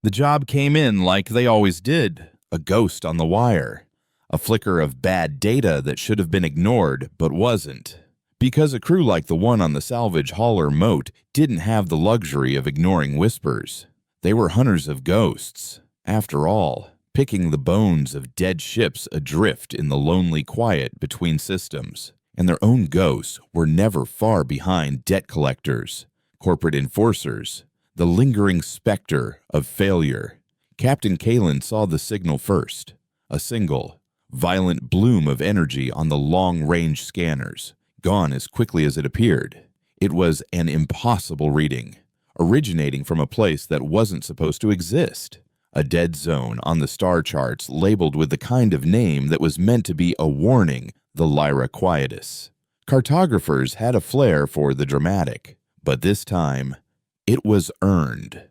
The job came in like they always did, a ghost on the wire, a flicker of bad data that should have been ignored but wasn't. Because a crew like the one on the salvage hauler moat didn't have the luxury of ignoring whispers. They were hunters of ghosts, after all, picking the bones of dead ships adrift in the lonely quiet between systems. And their own ghosts were never far behind debt collectors, corporate enforcers, the lingering specter of failure. Captain Kalen saw the signal first, a single, violent bloom of energy on the long-range scanners, gone as quickly as it appeared. It was an impossible reading, originating from a place that wasn't supposed to exist. A dead zone on the star charts labeled with the kind of name that was meant to be a warning, the Lyra Quietus. Cartographers had a flair for the dramatic, but this time, it was earned.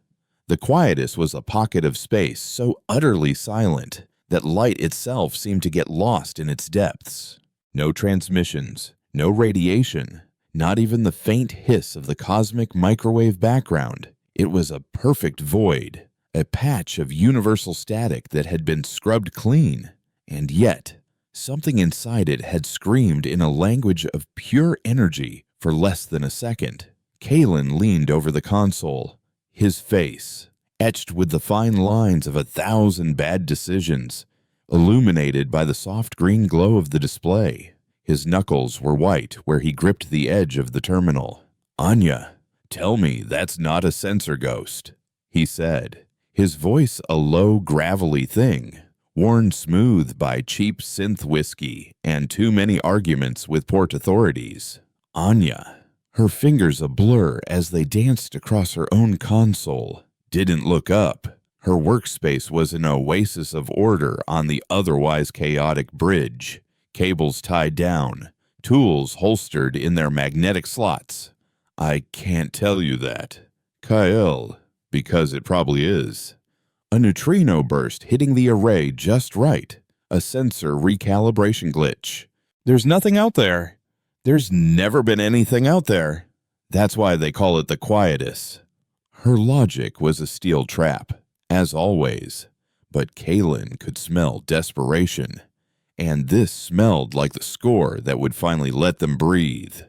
The Quietus was a pocket of space so utterly silent that light itself seemed to get lost in its depths. No transmissions, no radiation, not even the faint hiss of the cosmic microwave background. It was a perfect void, a patch of universal static that had been scrubbed clean, and yet something inside it had screamed in a language of pure energy for less than a second. Kalen leaned over the console, his face, etched with the fine lines of 1,000 bad decisions, illuminated by the soft green glow of the display. His knuckles were white where he gripped the edge of the terminal. "Anya, tell me that's not a sensor ghost," he said, his voice a low, gravelly thing, worn smooth by cheap synth whiskey and too many arguments with port authorities. Anya, her fingers a blur as they danced across her own console, didn't look up. Her workspace was an oasis of order on the otherwise chaotic bridge. Cables tied down, tools holstered in their magnetic slots. "I can't tell you that, Kyle, because it probably is." A neutrino burst hitting the array just right, a sensor recalibration glitch. "There's nothing out there. There's never been anything out there. That's why they call it the Quietus." Her logic was a steel trap, as always, but Kalen could smell desperation. And this smelled like the score that would finally let them breathe.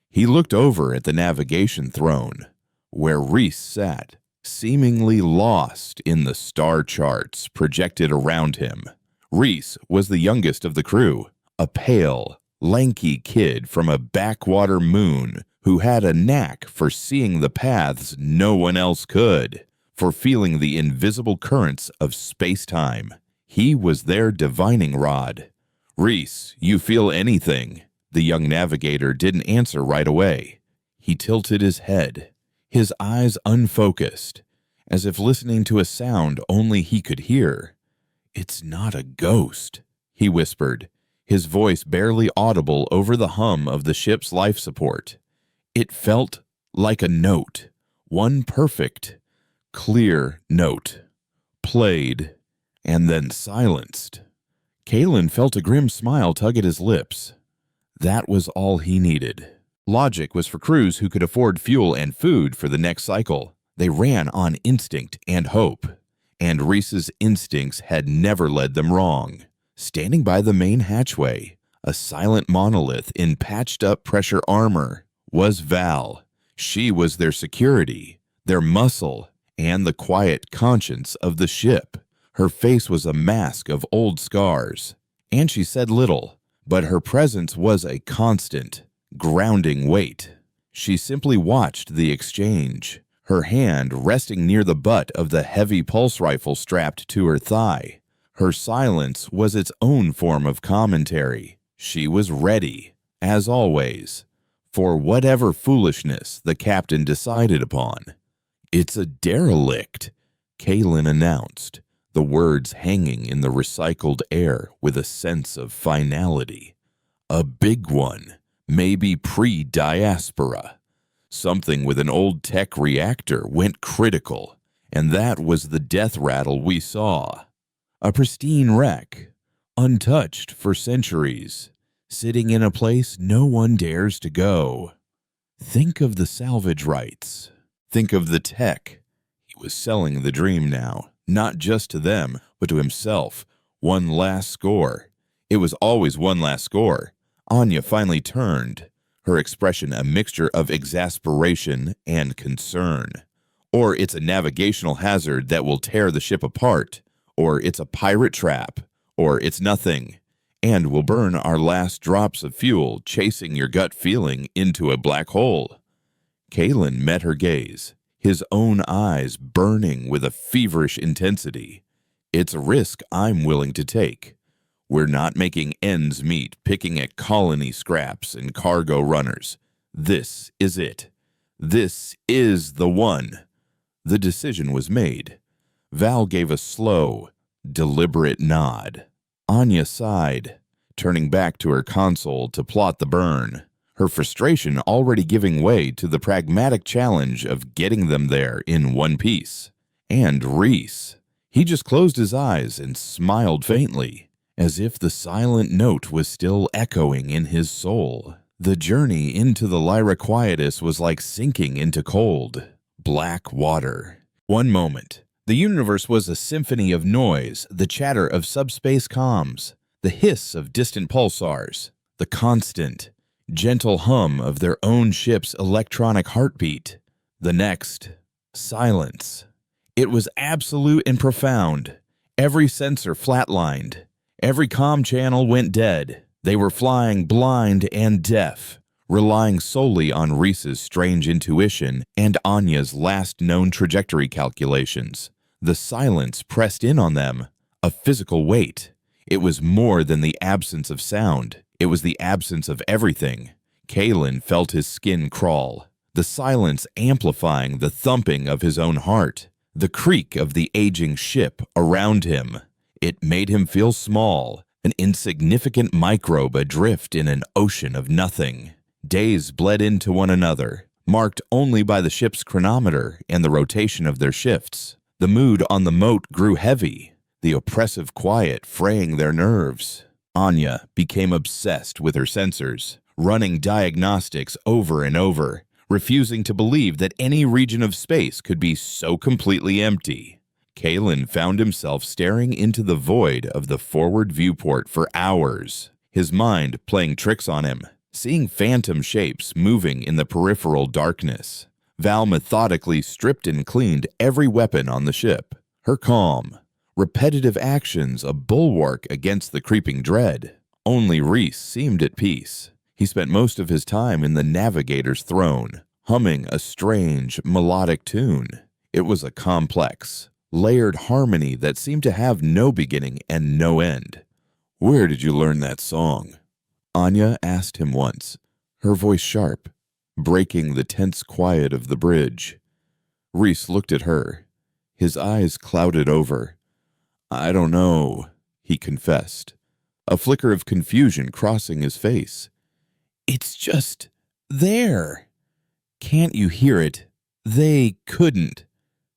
He looked over at the navigation throne, where Reese sat, seemingly lost in the star charts projected around him. Reese was the youngest of the crew, a pale, lanky kid from a backwater moon who had a knack for seeing the paths no one else could, for feeling the invisible currents of space-time. He was their divining rod. "Reese, you feel anything?" The young navigator didn't answer right away. He tilted his head, his eyes unfocused, as if listening to a sound only he could hear. "It's not a ghost," he whispered, his voice barely audible over the hum of the ship's life support. It felt like a note, one perfect, clear note, played and then silenced. Kalen felt a grim smile tug at his lips. That was all he needed. Logic was for crews who could afford fuel and food for the next cycle. They ran on instinct and hope, and Reese's instincts had never led them wrong. Standing by the main hatchway, a silent monolith in patched-up pressure armor, was Val. She was their security, their muscle, and the quiet conscience of the ship. Her face was a mask of old scars, and she said little, but her presence was a constant, grounding weight. She simply watched the exchange, her hand resting near the butt of the heavy pulse rifle strapped to her thigh. Her silence was its own form of commentary. She was ready, as always, for whatever foolishness the captain decided upon. "It's a derelict," Kalen announced, the words hanging in the recycled air with a sense of finality. "A big one, maybe pre-diaspora. Something with an old tech reactor went critical, and that was the death rattle we saw. A pristine wreck, untouched for centuries, sitting in a place no one dares to go. Think of the salvage rights. Think of the tech." He was selling the dream now. not just to them, but to himself. One last score. It was always one last score. Anya finally turned, her expression a mixture of exasperation and concern. Or it's a navigational hazard that will tear the ship apart, or it's a pirate trap, or it's nothing, and will burn our last drops of fuel chasing your gut feeling into a black hole. Kalen met her gaze, his own eyes burning with a feverish intensity. It's a risk I'm willing to take. We're not making ends meet picking at colony scraps and cargo runners. This is it. This is the one. The decision was made. Val gave a slow, deliberate nod. Anya sighed, turning back to her console to plot the burn, her frustration already giving way to the pragmatic challenge of getting them there in one piece. And Reese. He just closed his eyes and smiled faintly, as if the silent note was still echoing in his soul. The journey into the Lyra Quietus was like sinking into cold, black water. One moment, the universe was a symphony of noise, the chatter of subspace comms, the hiss of distant pulsars, the constant, gentle hum of their own ship's electronic heartbeat. The next, silence. It was absolute and profound. Every sensor flatlined. Every comm channel went dead. They were flying blind and deaf, relying solely on Reese's strange intuition and Anya's last known trajectory calculations. The silence pressed in on them, a physical weight. It was more than the absence of sound. It was the absence of everything. Kalen felt his skin crawl, the silence amplifying the thumping of his own heart, the creak of the aging ship around him. It made him feel small, an insignificant microbe adrift in an ocean of nothing. Days bled into one another, marked only by the ship's chronometer and the rotation of their shifts. The mood on the moat grew heavy, the oppressive quiet fraying their nerves. Anya became obsessed with her sensors, running diagnostics over and over, refusing to believe that any region of space could be so completely empty. Kalen found himself staring into the void of the forward viewport for hours, his mind playing tricks on him, seeing phantom shapes moving in the peripheral darkness. Val methodically stripped and cleaned every weapon on the ship, her calm, repetitive actions a bulwark against the creeping dread. Only Reese seemed at peace. He spent most of his time in the navigator's throne, humming a strange, melodic tune. It was a complex, layered harmony that seemed to have no beginning and no end. "Where did you learn that song?" Anya asked him once, her voice sharp, breaking the tense quiet of the bridge. Reese looked at her, his eyes clouded over. "I don't know," he confessed, a flicker of confusion crossing his face. "It's just there. Can't you hear it? They couldn't.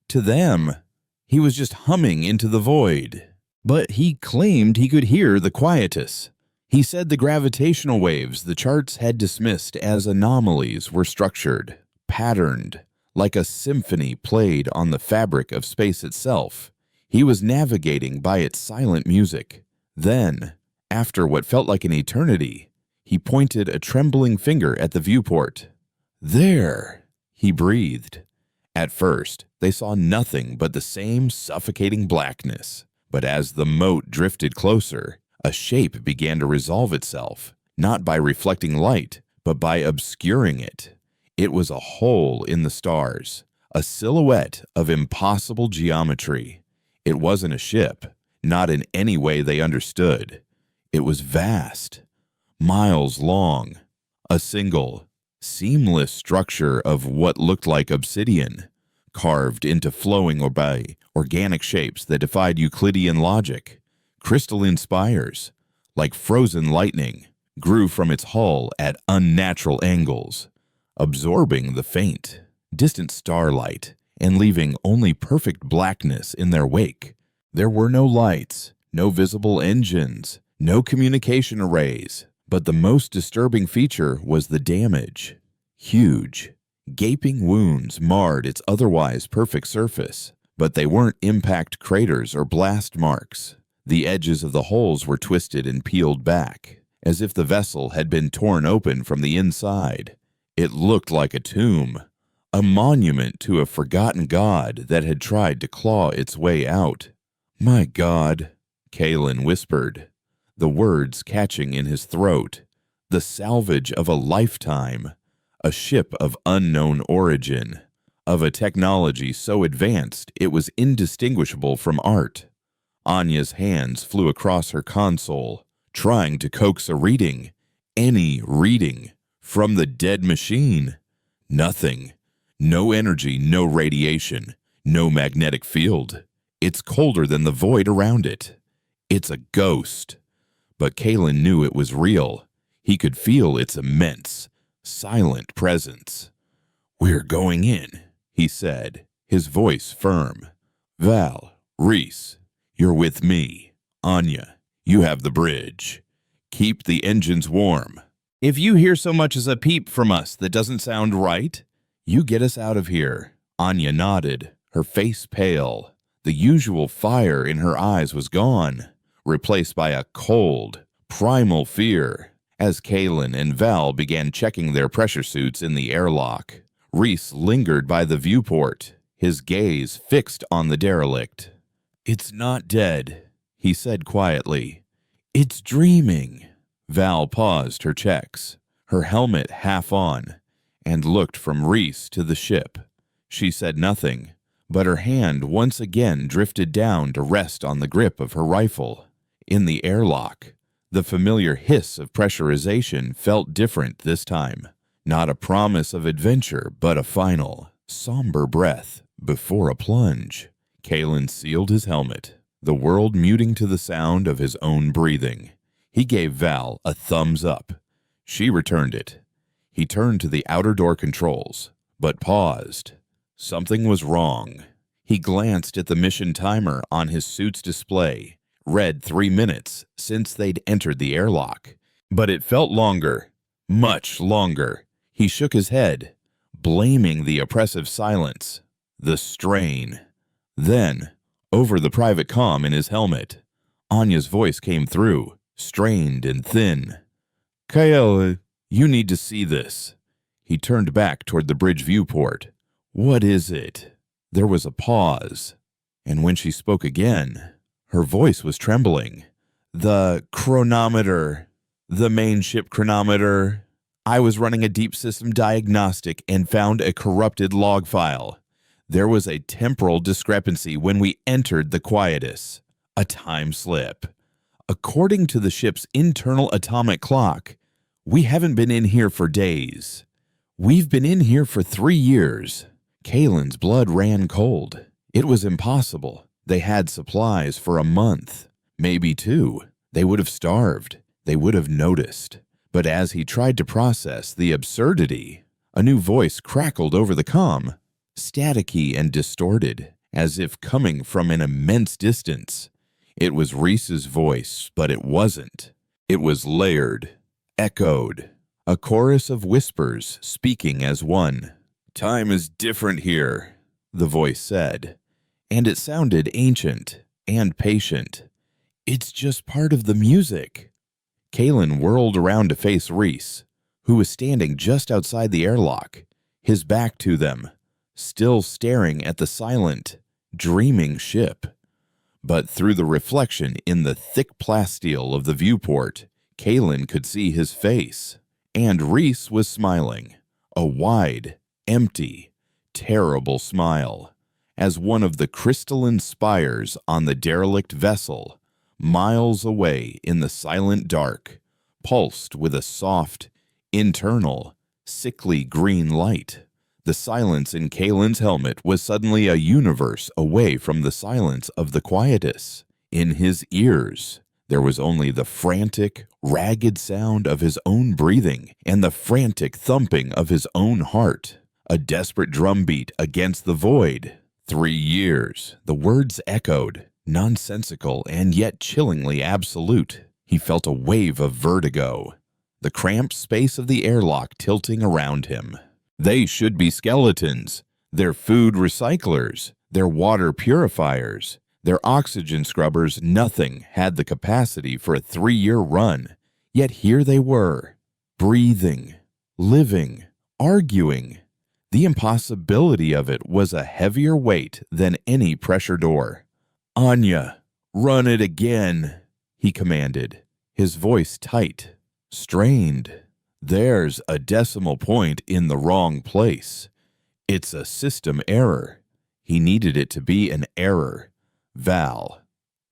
To them." He was just humming into the void. But he claimed he could hear the quietus. He said the gravitational waves the charts had dismissed as anomalies were structured, patterned, like a symphony played on the fabric of space itself. He was navigating by its silent music. Then, after what felt like an eternity, he pointed a trembling finger at the viewport. "There," he breathed. At first, they saw nothing but the same suffocating blackness. But as the moat drifted closer, a shape began to resolve itself, not by reflecting light, but by obscuring it. It was a hole in the stars, a silhouette of impossible geometry. It wasn't a ship, not in any way they understood. It was vast, miles long, a single, seamless structure of what looked like obsidian, carved into flowing or by organic shapes that defied Euclidean logic. Crystalline spires, like frozen lightning, grew from its hull at unnatural angles, absorbing the faint, distant starlight and leaving only perfect blackness in their wake. There were no lights, no visible engines, no communication arrays, but the most disturbing feature was the damage. Huge, gaping wounds marred its otherwise perfect surface. But they weren't impact craters or blast marks. The edges of the holes were twisted and peeled back, as if the vessel had been torn open from the inside. It looked like a tomb, a monument to a forgotten god that had tried to claw its way out. "My God," Kalen whispered, the words catching in his throat. "The salvage of a lifetime, a ship of unknown origin, of a technology so advanced it was indistinguishable from art." Anya's hands flew across her console, trying to coax a reading, any reading, from the dead machine. Nothing. No energy, no radiation, no magnetic field. It's colder than the void around it. It's a ghost. But Kalen knew it was real. He could feel its immense, silent presence. "We're going in," he said, his voice firm. "Val, Reese, you're with me. Anya, you have the bridge. Keep the engines warm. If you hear so much as a peep from us that doesn't sound right, you get us out of here." Anya nodded, her face pale. The usual fire in her eyes was gone, replaced by a cold, primal fear. As Kalen and Val began checking their pressure suits in the airlock, Reese lingered by the viewport, his gaze fixed on the derelict. "It's not dead," he said quietly. "It's dreaming." Val paused her checks, her helmet half on, and looked from Reese to the ship. She said nothing, but her hand once again drifted down to rest on the grip of her rifle. In the airlock, the familiar hiss of pressurization felt different this time. Not a promise of adventure, but a final, somber breath before a plunge. Kalen sealed his helmet, the world muting to the sound of his own breathing. He gave Val a thumbs up. She returned it. He turned to the outer door controls, but paused. Something was wrong. He glanced at the mission timer on his suit's display, read 3 minutes since they'd entered the airlock. But it felt longer, much longer. He shook his head, blaming the oppressive silence, the strain. Then, over the private comm in his helmet, Anya's voice came through, strained and thin. "Kyle, you need to see this." He turned back toward the bridge viewport. "What is it?" There was a pause, and when she spoke again, her voice was trembling. "The chronometer. The main ship chronometer. I was running a deep system diagnostic and found a corrupted log file. There was a temporal discrepancy when we entered the quietus. A time slip. According to the ship's internal atomic clock, we haven't been in here for days. We've been in here for 3 years. Kalen's blood ran cold. It was impossible. They had supplies for a month, maybe 2. They would have starved. They would have noticed. But as he tried to process the absurdity, a new voice crackled over the comm, staticky and distorted, as if coming from an immense distance. It was Reese's voice, but it wasn't. It was layered, echoed, a chorus of whispers speaking as one. "Time is different here," the voice said, and it sounded ancient and patient. "It's just part of the music." Kalen whirled around to face Reese, who was standing just outside the airlock, his back to them, still staring at the silent, dreaming ship. But through the reflection in the thick plasteel of the viewport, Kalen could see his face, and Reese was smiling, a wide, empty, terrible smile, as one of the crystalline spires on the derelict vessel, miles away in the silent dark, pulsed with a soft, internal, sickly green light. The silence in Kalen's helmet was suddenly a universe away from the silence of the quietus. In his ears, there was only the frantic, ragged sound of his own breathing and the frantic thumping of his own heart, a desperate drumbeat against the void. 3 years, the words echoed, nonsensical and yet chillingly absolute. He felt a wave of vertigo, the cramped space of the airlock tilting around him. They should be skeletons, their food recyclers, their water purifiers, their oxygen scrubbers, nothing had the capacity for a 3-year run. Yet here they were, breathing, living, arguing. The impossibility of it was a heavier weight than any pressure door. "Anya, run it again," he commanded, his voice tight, strained. "There's a decimal point in the wrong place. It's a system error." He needed it to be an error. Val,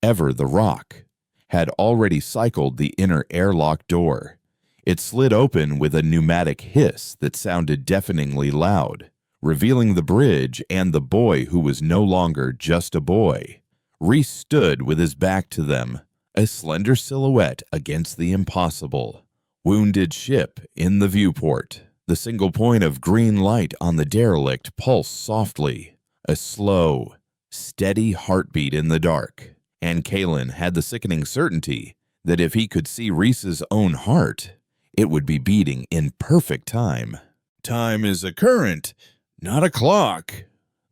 ever the rock, had already cycled the inner airlock door. It slid open with a pneumatic hiss that sounded deafeningly loud, revealing the bridge and the boy who was no longer just a boy. Reese stood with his back to them, a slender silhouette against the impossible. Wounded ship in the viewport. The single point of green light on the derelict pulsed softly, a slow, steady heartbeat in the dark, and Kalen had the sickening certainty that if he could see Reese's own heart, it would be beating in perfect time. "Time is a current, not a clock,"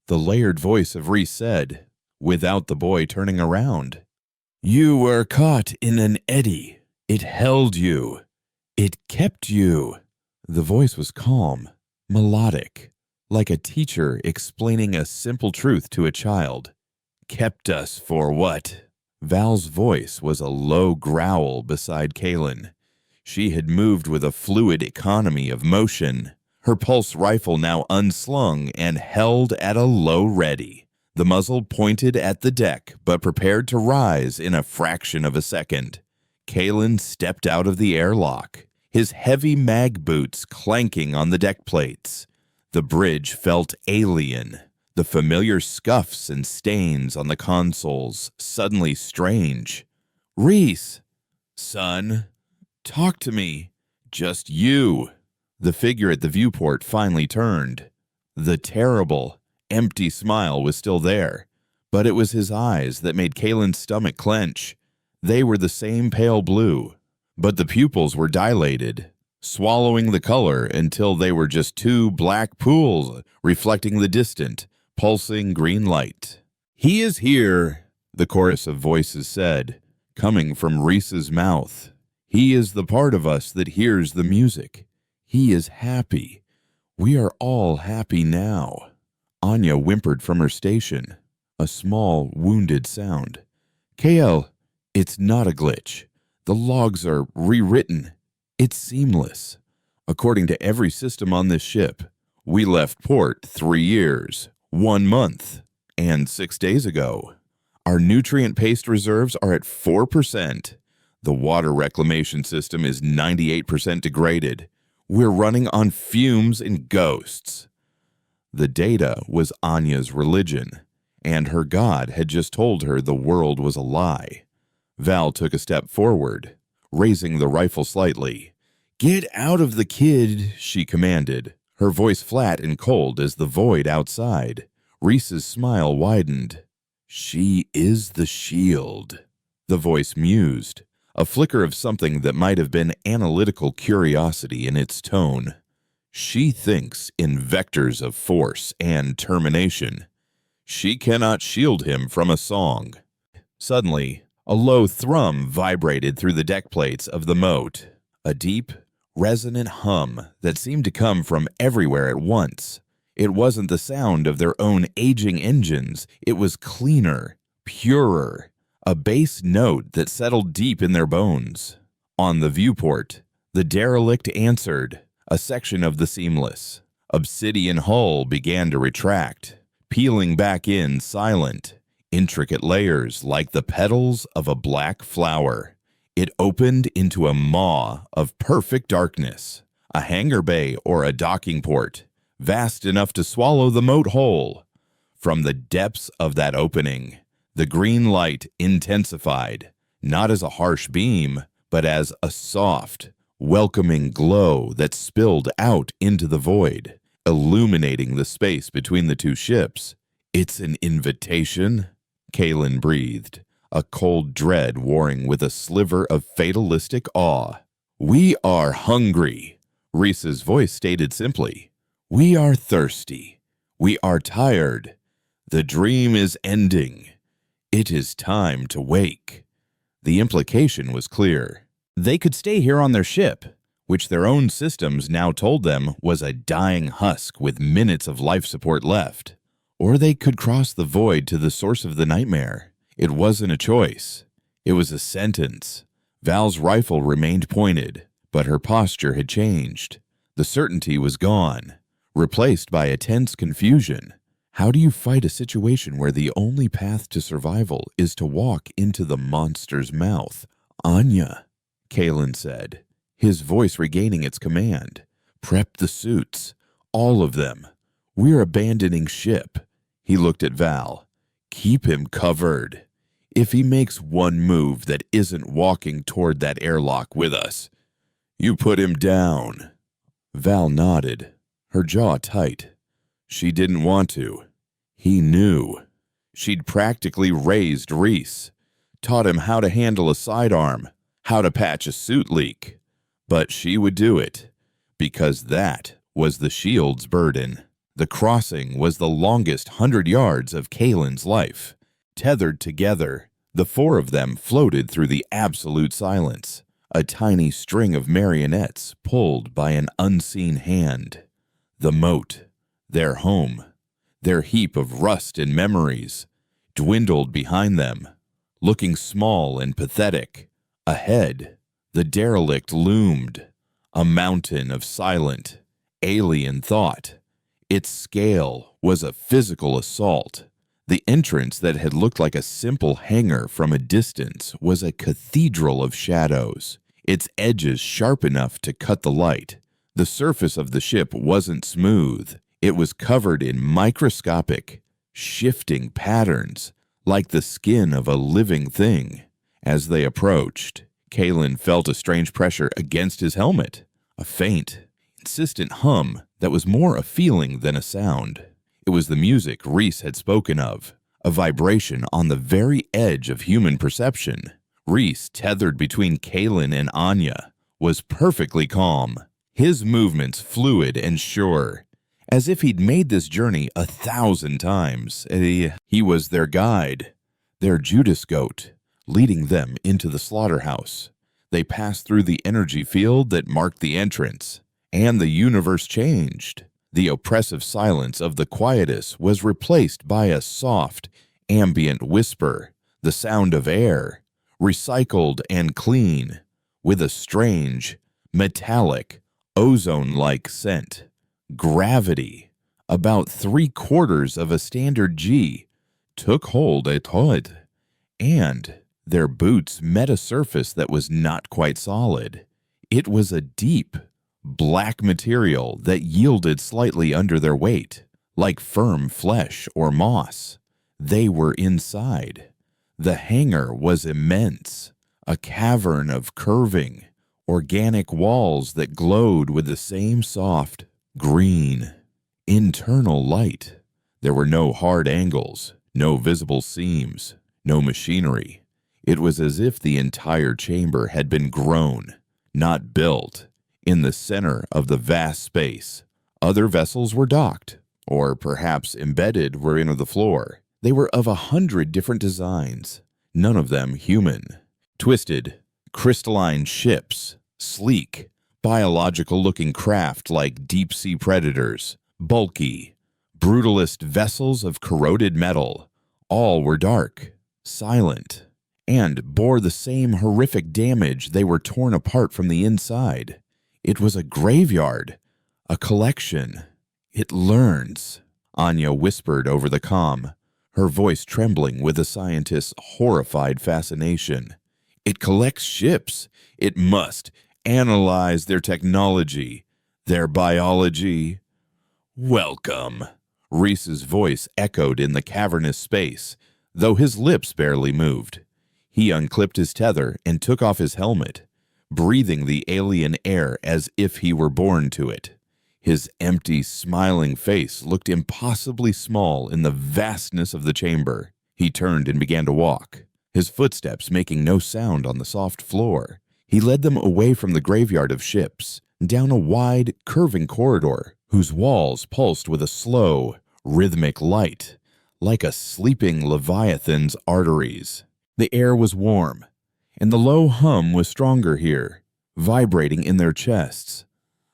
the layered voice of Reese said, without the boy turning around. "You were caught in an eddy. It held you. It kept you." The voice was calm, melodic, like a teacher explaining a simple truth to a child. "Kept us for what?" Val's voice was a low growl beside Kalen. She had moved with a fluid economy of motion, her pulse rifle now unslung and held at a low ready, the muzzle pointed at the deck but prepared to rise in a fraction of a second. Kalen stepped out of the airlock, his heavy mag boots clanking on the deck plates. The bridge felt alien, the familiar scuffs and stains on the consoles suddenly strange. "Reese, son, talk to me. Just you." The figure at the viewport finally turned. The terrible, empty smile was still there, but it was his eyes that made Kalen's stomach clench. They were the same pale blue, but the pupils were dilated, swallowing the color until they were just two black pools reflecting the distant, pulsing green light. "He is here," the chorus of voices said, coming from Reese's mouth. "He is the part of us that hears the music. He is happy. We are all happy now." Anya whimpered from her station, a small, wounded sound. "KL, it's not a glitch. The logs are rewritten. It's seamless. According to every system on this ship, we left port 3 years, 1 month, and 6 days ago. Our nutrient paste reserves are at 4%. The water reclamation system is 98% degraded. We're running on fumes and ghosts." The data was Anya's religion, and her god had just told her the world was a lie. Val took a step forward, raising the rifle slightly. "Get out of the kid," she commanded, her voice flat and cold as the void outside. Reese's smile widened. "She is the shield," the voice mused, a flicker of something that might have been analytical curiosity in its tone. "She thinks in vectors of force and termination. She cannot shield him from a song." Suddenly, a low thrum vibrated through the deck plates of the moat, a deep, resonant hum that seemed to come from everywhere at once. It wasn't the sound of their own aging engines. It was cleaner, purer, a bass note that settled deep in their bones. On the viewport, the derelict answered, a section of the seamless, obsidian hull began to retract, peeling back in silent, intricate layers like the petals of a black flower. It opened into a maw of perfect darkness, a hangar bay or a docking port, vast enough to swallow the moat whole. From the depths of that opening, the green light intensified, not as a harsh beam, but as a soft, welcoming glow that spilled out into the void, illuminating the space between the two ships. "It's an invitation," Kalen breathed, a cold dread warring with a sliver of fatalistic awe. "We are hungry," Reese's voice stated simply. "We are thirsty. We are tired. The dream is ending. It is time to wake. The implication was clear. They could stay here on their ship, which their own systems now told them was a dying husk with minutes of life support left. Or they could cross the void to the source of the nightmare. It wasn't a choice. It was a sentence. Val's rifle remained pointed, but her posture had changed. The certainty was gone, replaced by a tense confusion. How do you fight a situation where the only path to survival is to walk into the monster's mouth? Anya, Kalen said, his voice regaining its command. Prep the suits. All of them. We're abandoning ship. He looked at Val. Keep him covered. If he makes one move that isn't walking toward that airlock with us, you put him down. Val nodded, her jaw tight. She didn't want to. He knew. She'd practically raised Reese, taught him how to handle a sidearm, how to patch a suit leak. But she would do it, because that was the shield's burden. The crossing was the longest 100 yards of Kalen's life. Tethered together, the four of them floated through the absolute silence, a tiny string of marionettes pulled by an unseen hand. The moat, their home, their heap of rust and memories, dwindled behind them, looking small and pathetic. Ahead, the derelict loomed, a mountain of silent, alien thought. Its scale was a physical assault. The entrance that had looked like a simple hangar from a distance was a cathedral of shadows, its edges sharp enough to cut the light. The surface of the ship wasn't smooth. It was covered in microscopic, shifting patterns, like the skin of a living thing. As they approached, Kalen felt a strange pressure against his helmet, a faint, insistent hum that was more a feeling than a sound. It was the music Reese had spoken of, a vibration on the very edge of human perception. Reese, tethered between Kalen and Anya, was perfectly calm, his movements fluid and sure, as if he'd made this journey 1,000 times. He was their guide, their Judas goat, leading them into the slaughterhouse. They passed through the energy field that marked the entrance, and the universe changed. The oppressive silence of the quietus was replaced by a soft, ambient whisper, the sound of air, recycled and clean, with a strange, metallic, ozone-like scent. Gravity, about 3/4 of a standard G, took hold at Todd, and their boots met a surface that was not quite solid. It was a deep, black material that yielded slightly under their weight, like firm flesh or moss. They were inside. The hangar was immense, a cavern of curving, organic walls that glowed with the same soft, green, internal light. There were no hard angles, no visible seams, no machinery. It was as if the entire chamber had been grown, not built, in the center of the vast space. Other vessels were docked, or perhaps embedded within the floor. They were of 100 different designs, none of them human. Twisted, crystalline ships, sleek, biological-looking craft like deep-sea predators, bulky, brutalist vessels of corroded metal. All were dark, silent, and bore the same horrific damage. They were torn apart from the inside. It was a graveyard, a collection. It learns, Anya whispered over the comm, her voice trembling with the scientist's horrified fascination. It collects ships. It must analyze their technology, their biology. Welcome. Reese's voice echoed in the cavernous space, though his lips barely moved. He unclipped his tether and took off his helmet, breathing the alien air as if he were born to it. His empty, smiling face looked impossibly small in the vastness of the chamber. He turned and began to walk, his footsteps making no sound on the soft floor. He led them away from the graveyard of ships, down a wide, curving corridor whose walls pulsed with a slow, rhythmic light, like a sleeping leviathan's arteries. The air was warm, and the low hum was stronger here, vibrating in their chests.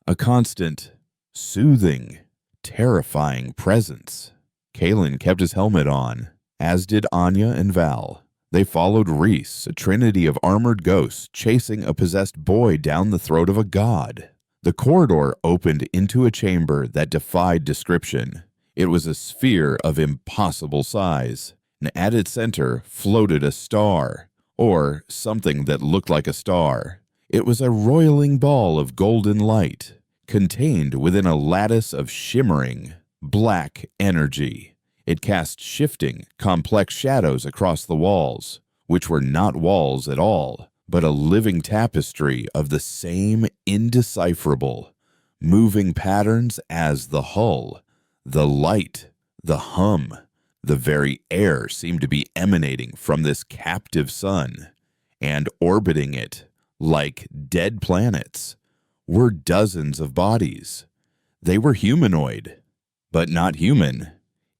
A constant, soothing, terrifying presence. Kalen kept his helmet on, as did Anya and Val. They followed Reese, a trinity of armored ghosts chasing a possessed boy down the throat of a god. The corridor opened into a chamber that defied description. It was a sphere of impossible size, and at its center floated a star, or something that looked like a star. It was a roiling ball of golden light, contained within a lattice of shimmering, black energy. It cast shifting, complex shadows across the walls, which were not walls at all, but a living tapestry of the same indecipherable, moving patterns as the hull, the light, the hum. The very air seemed to be emanating from this captive sun, and orbiting it, like dead planets, were dozens of bodies. They were humanoid, but not human.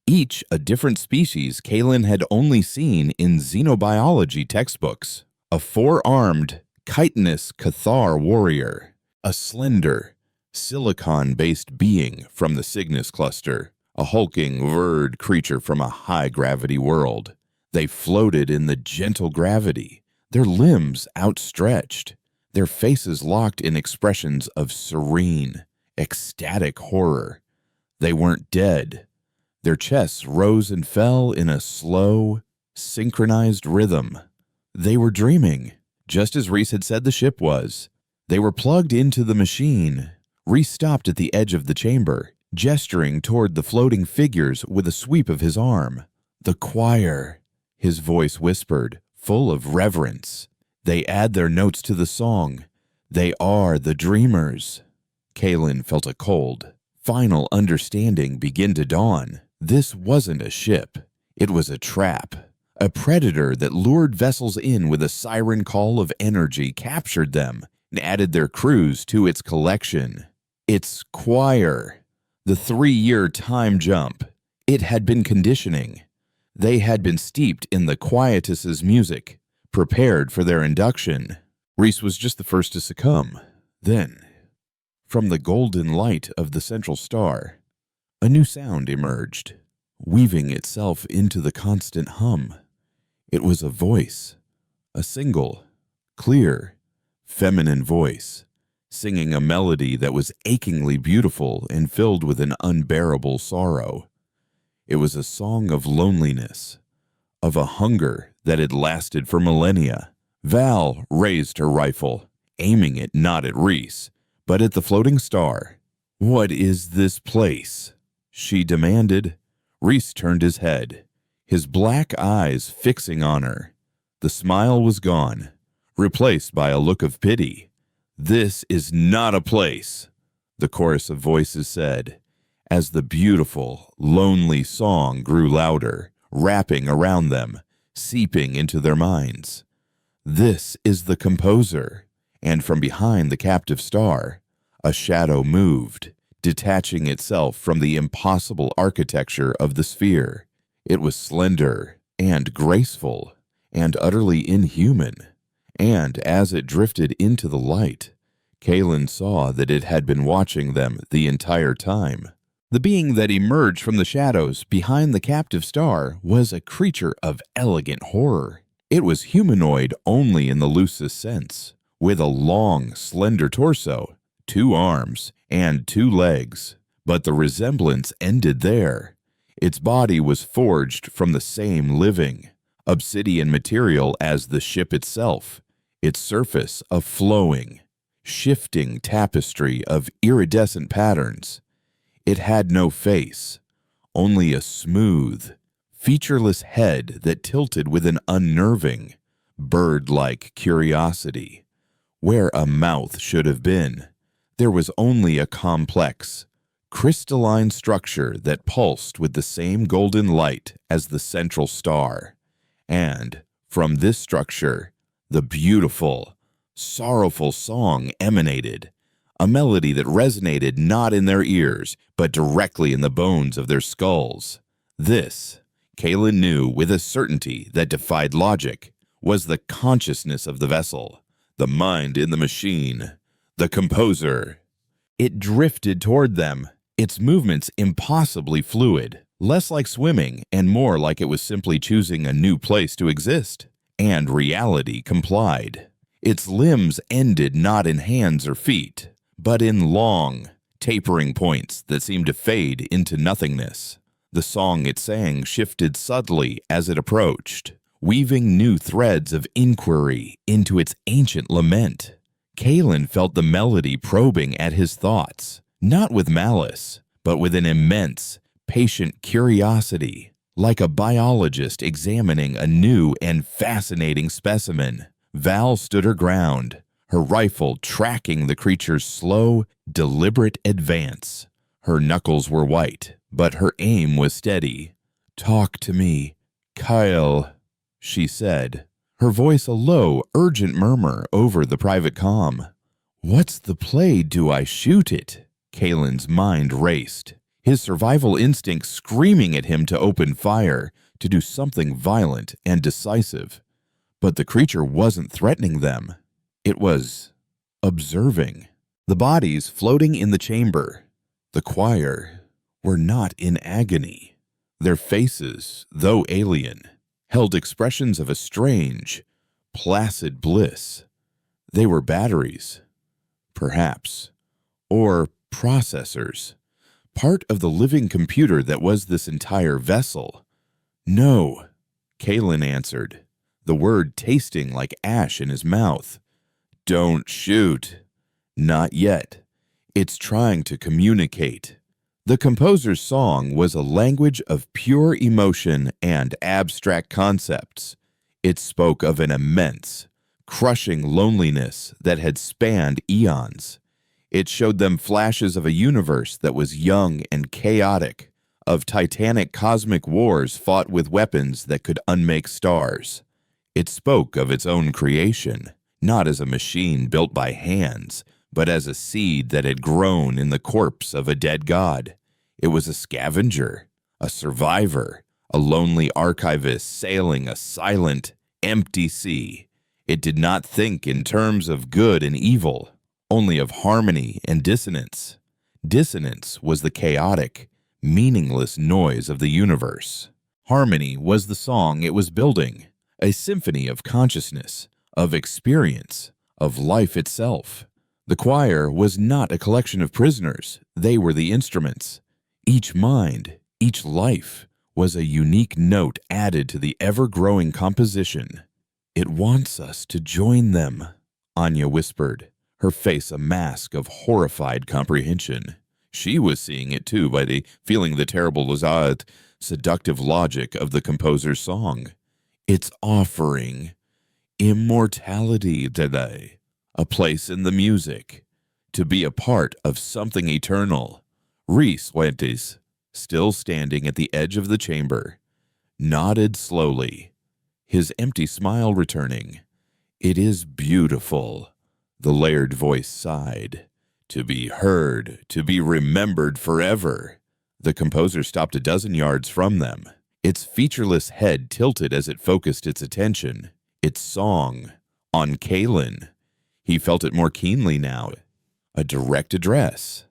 Each a different species Kalen had only seen in xenobiology textbooks. A four-armed, chitinous Cathar warrior, a slender, silicon-based being from the Cygnus cluster, a hulking, verd creature from a high-gravity world. They floated in the gentle gravity, their limbs outstretched, their faces locked in expressions of serene, ecstatic horror. They weren't dead. Their chests rose and fell in a slow, synchronized rhythm. They were dreaming, just as Reese had said the ship was. They were plugged into the machine. Reese stopped at the edge of the chamber, gesturing toward the floating figures with a sweep of his arm. "The choir," his voice whispered, full of reverence. "They add their notes to the song. They are the dreamers." Kalen felt a cold, final understanding begin to dawn. This wasn't a ship. It was a trap. A predator that lured vessels in with a siren call of energy, captured them, and added their crews to its collection. Its choir. The 3-year time jump. It had been conditioning. They had been steeped in the quietus's music, prepared for their induction. Reese was just the first to succumb. Then, from the golden light of the central star, a new sound emerged, weaving itself into the constant hum. It was a voice, a single, clear, feminine voice, singing a melody that was achingly beautiful and filled with an unbearable sorrow. It was a song of loneliness, of a hunger that had lasted for millennia. Val raised her rifle, aiming it not at Reese, but at the floating star. "What is this place?" she demanded. Reese turned his head, his black eyes fixing on her. The smile was gone, replaced by a look of pity. "This is not a place," the chorus of voices said, as the beautiful, lonely song grew louder, wrapping around them, seeping into their minds. "This is the composer," and from behind the captive star, a shadow moved, detaching itself from the impossible architecture of the sphere. It was slender and graceful and utterly inhuman, and as it drifted into the light, Kalen saw that it had been watching them the entire time. The being that emerged from the shadows behind the captive star was a creature of elegant horror. It was humanoid only in the loosest sense, with a long, slender torso, 2 arms, and 2 legs, but the resemblance ended there. Its body was forged from the same living, obsidian material as the ship itself, its surface a flowing, shifting tapestry of iridescent patterns. It had no face, only a smooth, featureless head that tilted with an unnerving, bird-like curiosity. Where a mouth should have been, there was only a complex, crystalline structure that pulsed with the same golden light as the central star. And, from this structure, the beautiful, sorrowful song emanated, a melody that resonated not in their ears, but directly in the bones of their skulls. This, Kalen knew with a certainty that defied logic, was the consciousness of the vessel, the mind in the machine, the composer. It drifted toward them, its movements impossibly fluid, less like swimming and more like it was simply choosing a new place to exist. And reality complied. Its limbs ended not in hands or feet, but in long, tapering points that seemed to fade into nothingness. The song it sang shifted subtly as it approached, weaving new threads of inquiry into its ancient lament. Kalen felt the melody probing at his thoughts, not with malice, but with an immense, patient curiosity, like a biologist examining a new and fascinating specimen. Val stood her ground, her rifle tracking the creature's slow, deliberate advance. Her knuckles were white, but her aim was steady. "Talk to me, Kyle," she said, her voice a low, urgent murmur over the private comm. "What's the play? Do I shoot it?" Kalen's mind raced, his survival instinct screaming at him to open fire, to do something violent and decisive. But the creature wasn't threatening them. It was observing. The bodies floating in the chamber, the choir, were not in agony. Their faces, though alien, held expressions of a strange, placid bliss. They were batteries, perhaps, or processors, part of the living computer that was this entire vessel. "No," Kalen answered, the word tasting like ash in his mouth. "Don't shoot." "Not yet. It's trying to communicate." The composer's song was a language of pure emotion and abstract concepts. It spoke of an immense, crushing loneliness that had spanned eons. It showed them flashes of a universe that was young and chaotic, of titanic cosmic wars fought with weapons that could unmake stars. It spoke of its own creation, not as a machine built by hands, but as a seed that had grown in the corpse of a dead god. It was a scavenger, a survivor, a lonely archivist sailing a silent, empty sea. It did not think in terms of good and evil, only of harmony and dissonance. Dissonance was the chaotic, meaningless noise of the universe. Harmony was the song it was building, a symphony of consciousness, of experience, of life itself. The choir was not a collection of prisoners. They were the instruments. Each mind, each life, was a unique note added to the ever-growing composition. "It wants us to join them," Anya whispered, her face a mask of horrified comprehension. She was seeing it too by feeling the terrible seductive logic of the composer's song. "It's offering immortality today, a place in the music, to be a part of something eternal." Reese Fuentes, still standing at the edge of the chamber, nodded slowly, his empty smile returning. "It is beautiful," the layered voice sighed. "To be heard, to be remembered forever." The composer stopped a dozen yards from them, its featureless head tilted as it focused its attention, its song, on Kalen. He felt it more keenly now, a direct address.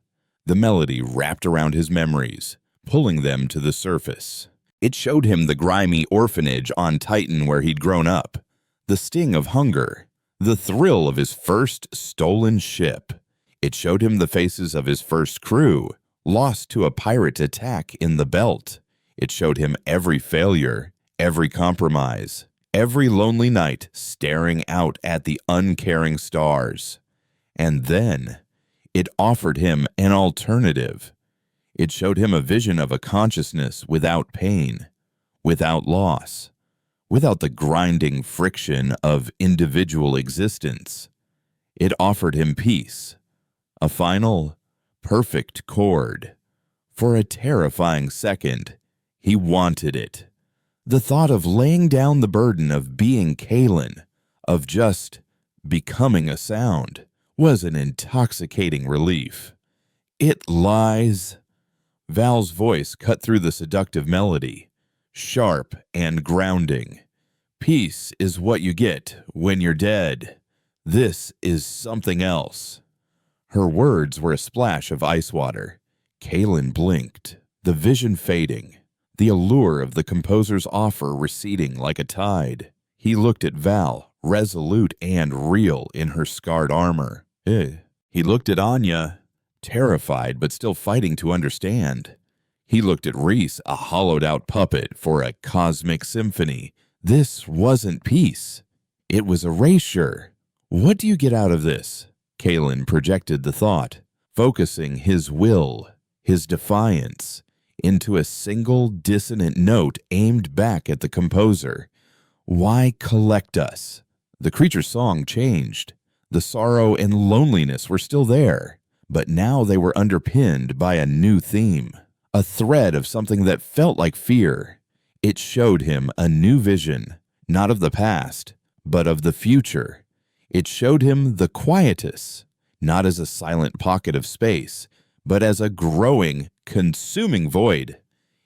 The melody wrapped around his memories, pulling them to the surface. It showed him the grimy orphanage on Titan where he'd grown up, the sting of hunger, the thrill of his first stolen ship. It showed him the faces of his first crew, lost to a pirate attack in the belt. It showed him every failure, every compromise, every lonely night staring out at the uncaring stars. And then it offered him an alternative. It showed him a vision of a consciousness without pain, without loss, without the grinding friction of individual existence. It offered him peace, a final, perfect chord. For a terrifying second, he wanted it. The thought of laying down the burden of being Kalen, of just becoming a sound, was an intoxicating relief. "It lies." Val's voice cut through the seductive melody. sharp and grounding. Peace is what you get when you're dead. This is something else. Her words were a splash of ice water. Kalen blinked, the vision fading, the allure of the composer's offer receding like a tide. He looked at Val, resolute and real in her scarred armor. He looked at Anya, terrified but still fighting to understand. He looked at Reese, a hollowed-out puppet for a cosmic symphony. This wasn't peace. It was erasure. What do you get out of this? Kalen projected the thought, focusing his will, his defiance, into a single dissonant note aimed back at the composer. Why collect us? The creature's song changed. The sorrow and loneliness were still there, but now they were underpinned by a new theme, a thread of something that felt like fear. It showed him a new vision, not of the past, but of the future. It showed him the quietus, not as a silent pocket of space, but as a growing, consuming void.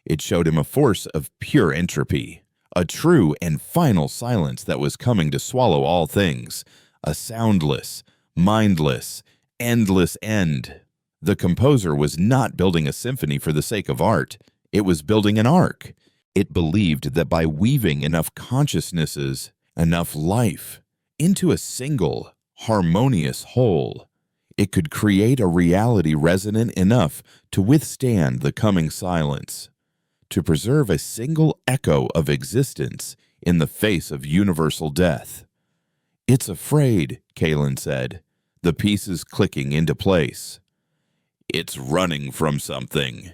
It showed him a force of pure entropy, a true and final silence that was coming to swallow all things, a soundless, mindless, endless end. The composer was not building a symphony for the sake of art. It was building an arc. It believed that by weaving enough consciousnesses, enough life, into a single, harmonious whole, it could create a reality resonant enough to withstand the coming silence, to preserve a single echo of existence in the face of universal death. "It's afraid," Kalen said, the pieces clicking into place. "It's running from something.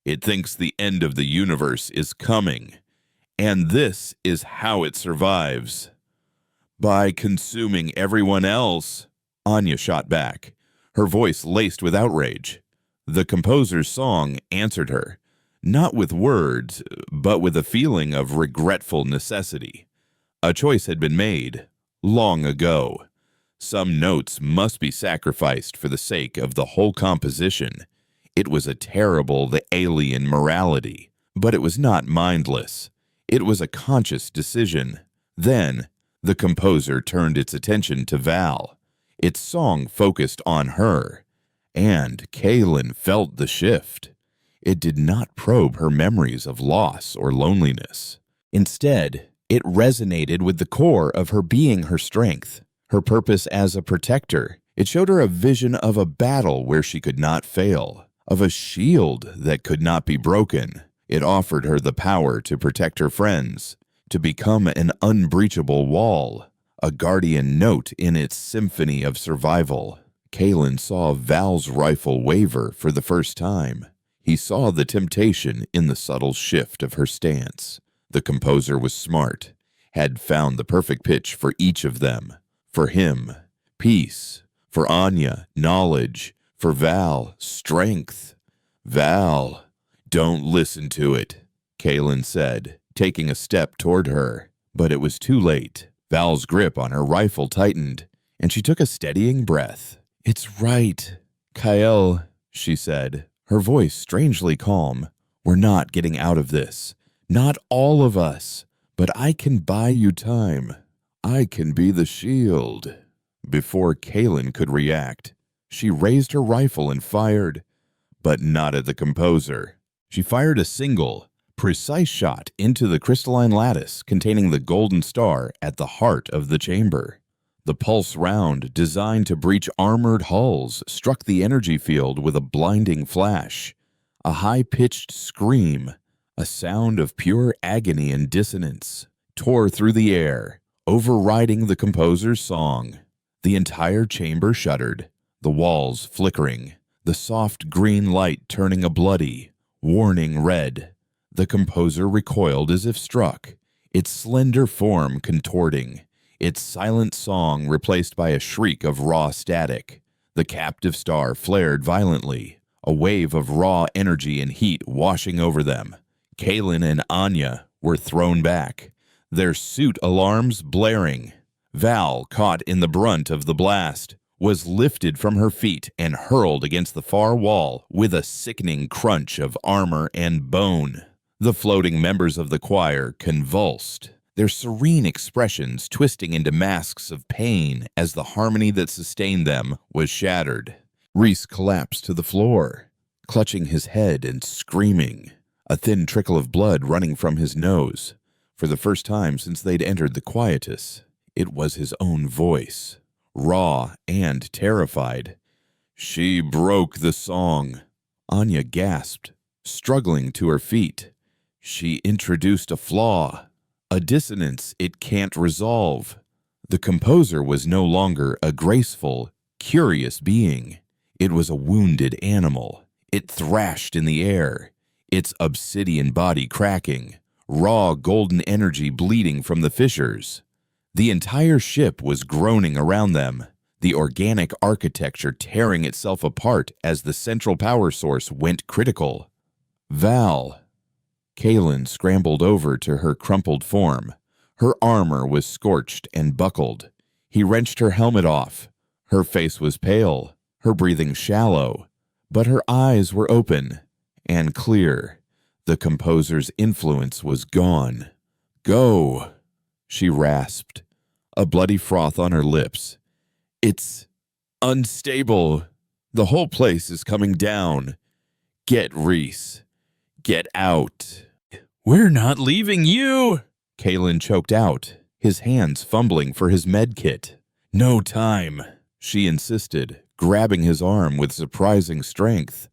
It thinks the end of the universe is coming, and this is how it survives. By consuming everyone else," Anya shot back, her voice laced with outrage. The composer's song answered her, not with words, but with a feeling of regretful necessity. A choice had been made long ago. Some notes must be sacrificed for the sake of the whole composition. It was a terrible, alien morality, but it was not mindless. It was a conscious decision. Then, the composer turned its attention to Val. Its song focused on her, and Kalen felt the shift. It did not probe her memories of loss or loneliness. Instead, it resonated with the core of her being, her strength, her purpose as a protector. It showed her a vision of a battle where she could not fail, of a shield that could not be broken. It offered her the power to protect her friends, to become an unbreachable wall, a guardian note in its symphony of survival. Kalen saw Val's rifle waver for the first time. He saw the temptation in the subtle shift of her stance. The composer was smart, had found the perfect pitch for each of them. For him, peace. For Anya, knowledge. For Val, strength. "Val, don't listen to it," Kalen said, taking a step toward her. But it was too late. Val's grip on her rifle tightened, and she took a steadying breath. "It's right, Kyle," she said, her voice strangely calm. "We're not getting out of this. Not all of us. But I can buy you time. I can be the shield." Before Kalen could react, she raised her rifle and fired, but not at the composer. She fired a single, precise shot into the crystalline lattice containing the golden star at the heart of the chamber. The pulse round, designed to breach armored hulls, struck the energy field with a blinding flash. A high-pitched scream, a sound of pure agony and dissonance, tore through the air, overriding the composer's song. The entire chamber shuddered, the walls flickering, the soft green light turning a bloody, warning red. The composer recoiled as if struck, its slender form contorting, its silent song replaced by a shriek of raw static. The captive star flared violently, a wave of raw energy and heat washing over them. Kalen and Anya were thrown back, their suit alarms blaring. Val, caught in the brunt of the blast, was lifted from her feet and hurled against the far wall with a sickening crunch of armor and bone. The floating members of the choir convulsed, their serene expressions twisting into masks of pain as the harmony that sustained them was shattered. Reese collapsed to the floor, clutching his head and screaming, a thin trickle of blood running from his nose. For the first time since they'd entered the quietus, it was his own voice, raw and terrified. "She broke the song." Anya gasped, struggling to her feet. "She introduced a flaw, a dissonance it can't resolve." The composer was no longer a graceful, curious being. It was a wounded animal. It thrashed in the air, its obsidian body cracking, raw golden energy bleeding from the fissures. The entire ship was groaning around them, the organic architecture tearing itself apart as the central power source went critical. "Val." Kaylin scrambled over to her crumpled form. Her armor was scorched and buckled. He wrenched her helmet off. Her face was pale, her breathing shallow, but her eyes were open and clear. The composer's influence was gone. "Go," she rasped, a bloody froth on her lips. "It's unstable. The whole place is coming down. Get Reese. Get out." "We're not leaving you," Kalen choked out, his hands fumbling for his med kit. "No time," she insisted, grabbing his arm with surprising strength.